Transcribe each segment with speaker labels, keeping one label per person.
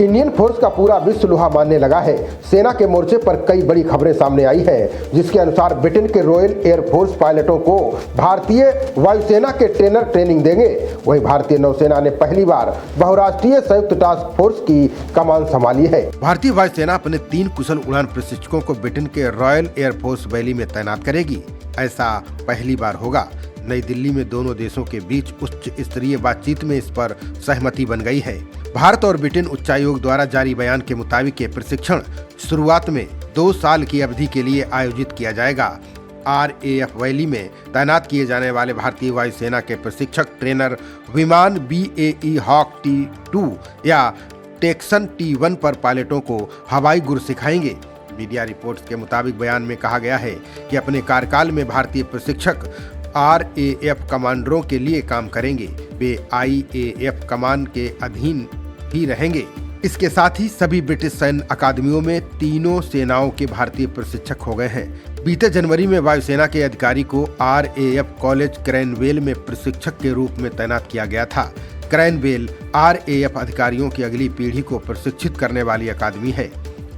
Speaker 1: Indian force का पूरा विश्व लोहा मानने लगा है। सेना के मोर्चे पर कई बड़ी खबरें सामने आई हैं, जिसके अनुसार ब्रिटेन के रॉयल एयरफोर्स पायलटों को भारतीय वायुसेना के ट्रेनर ट्रेनिंग देंगे। वहीं भारतीय नौसेना ने पहली बार बहुराष्ट्रीय संयुक्त टास्क फोर्स की कमान संभाली है। भारतीय वायुसेना अपने 3 कुशल उड़ान प्रशिक्षकों को ब्रिटेन के रॉयल एयरफोर्स वैली में तैनात करेगी। ऐसा पहली बार होगा। नई दिल्ली में दोनों देशों के बीच उच्च स्तरीय बातचीत में इस पर सहमति बन गई है। भारत और ब्रिटेन उच्चायोग द्वारा जारी बयान के मुताबिक ये प्रशिक्षण शुरुआत में 2 साल की अवधि के लिए आयोजित किया जाएगा। RAF वैली में तैनात किए जाने वाले भारतीय वायुसेना के प्रशिक्षक ट्रेनर विमान BAE हॉक T2 या टेक्सन T1 पर पायलटों को हवाई गुर सिखाएंगे। मीडिया रिपोर्ट्स के मुताबिक बयान में कहा गया है कि अपने कार्यकाल में भारतीय प्रशिक्षक RAF कमांडरों के लिए काम करेंगे। वे IAF कमान के अधीन ही रहेंगे। इसके साथ ही सभी ब्रिटिश सैन्य अकादमियों में तीनों सेनाओं के भारतीय प्रशिक्षक हो गए हैं। बीते जनवरी में वायुसेना के अधिकारी को RAF कॉलेज क्रैनवेल में प्रशिक्षक के रूप में तैनात किया गया था। क्रैनवेल RAF अधिकारियों की अगली पीढ़ी को प्रशिक्षित करने वाली अकादमी है।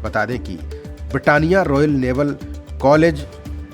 Speaker 1: बता दें कि Britannia royal naval college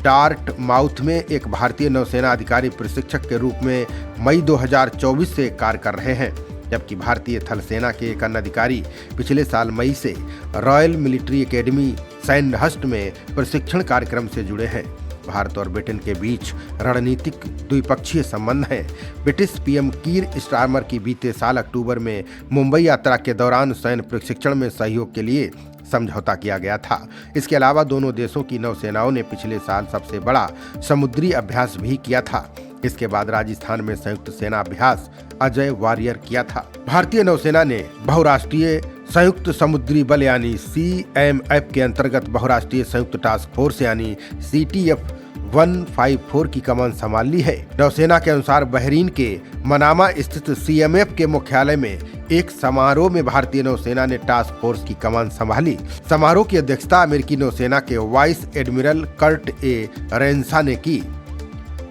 Speaker 1: Dartmouth में एक भारतीय नौसेना अधिकारी प्रशिक्षक के रूप में मई 2024 से कार्य कर रहे हैं, जबकि भारतीय थल सेना के एक अन्य अधिकारी पिछले साल मई से रॉयल मिलिट्री एकेडमी सैंडहर्स्ट में प्रशिक्षण कार्यक्रम से जुड़े हैं। भारत और ब्रिटेन के बीच रणनीतिक द्विपक्षीय संबंध हैं। ब्रिटिश PM कीर स्टारमर की बीते साल अक्टूबर में मुंबई यात्रा के दौरान सैन्य प्रशिक्षण में सहयोग के लिए समझौता किया गया था। इसके अलावा दोनों देशों की नौसेनाओं ने पिछले साल सबसे बड़ा समुद्री अभ्यास भी किया था। इसके बाद राजस्थान में संयुक्त सेना अभ्यास अजय वॉरियर किया था। भारतीय नौसेना ने बहुराष्ट्रीय संयुक्त समुद्री बल यानी CMF के अंतर्गत बहुराष्ट्रीय संयुक्त टास्क फोर्स यानी CTF 154 की कमान संभाल ली है। नौसेना के अनुसार बहरीन के मनामा स्थित CMF के मुख्यालय में एक समारोह में भारतीय नौसेना ने टास्क फोर्स की कमान संभाली। समारोह की अध्यक्षता अमेरिकी नौसेना के वाइस एडमिरल कर्ट A रेंसा ने की।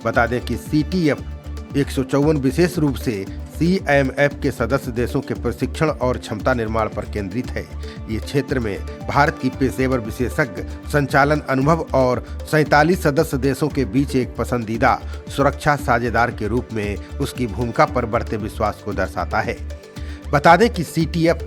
Speaker 1: बता दें कि CTF 154 विशेष रूप से CMF के सदस्य देशों के प्रशिक्षण और क्षमता निर्माण पर केंद्रित है। ये क्षेत्र में भारत की पेशेवर विशेषज्ञ संचालन अनुभव और 47 सदस्य देशों के बीच एक पसंदीदा सुरक्षा साझेदार के रूप में उसकी भूमिका पर बढ़ते विश्वास को दर्शाता है। बता दें कि CTF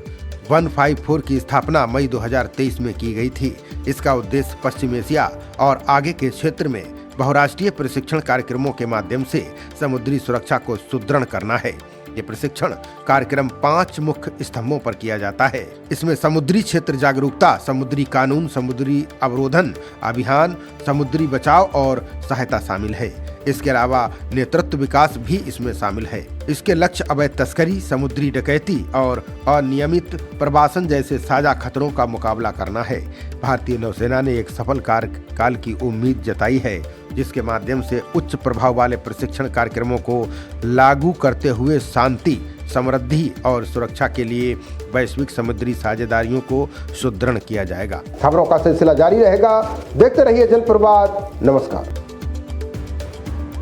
Speaker 1: 154 की स्थापना मई 2023 में की गई थी। इसका उद्देश्य पश्चिम एशिया और आगे के क्षेत्र में बहुराष्ट्रीय प्रशिक्षण कार्यक्रमों के माध्यम से समुद्री सुरक्षा को सुदृढ़ करना है। ये प्रशिक्षण कार्यक्रम 5 मुख्य स्तंभों पर किया जाता है। इसमें समुद्री क्षेत्र जागरूकता, समुद्री कानून, समुद्री अवरोधन अभियान, समुद्री बचाव और सहायता शामिल है। इसके अलावा नेतृत्व विकास भी इसमें शामिल है। इसके लक्ष्य अवैध तस्करी, समुद्री डकैती और अनियमित प्रवासन जैसे साझा खतरों का मुकाबला करना है। भारतीय नौसेना ने एक सफल कार्यकाल की उम्मीद जताई है, जिसके माध्यम से उच्च प्रभाव वाले प्रशिक्षण कार्यक्रमों को लागू करते हुए शांति, समृद्धि और सुरक्षा के लिए वैश्विक समुद्री साझेदारियों को सुदृढ़ किया जाएगा। खबरों का सिलसिला जारी रहेगा। देखते रहिए जनप्रवाद। नमस्कार।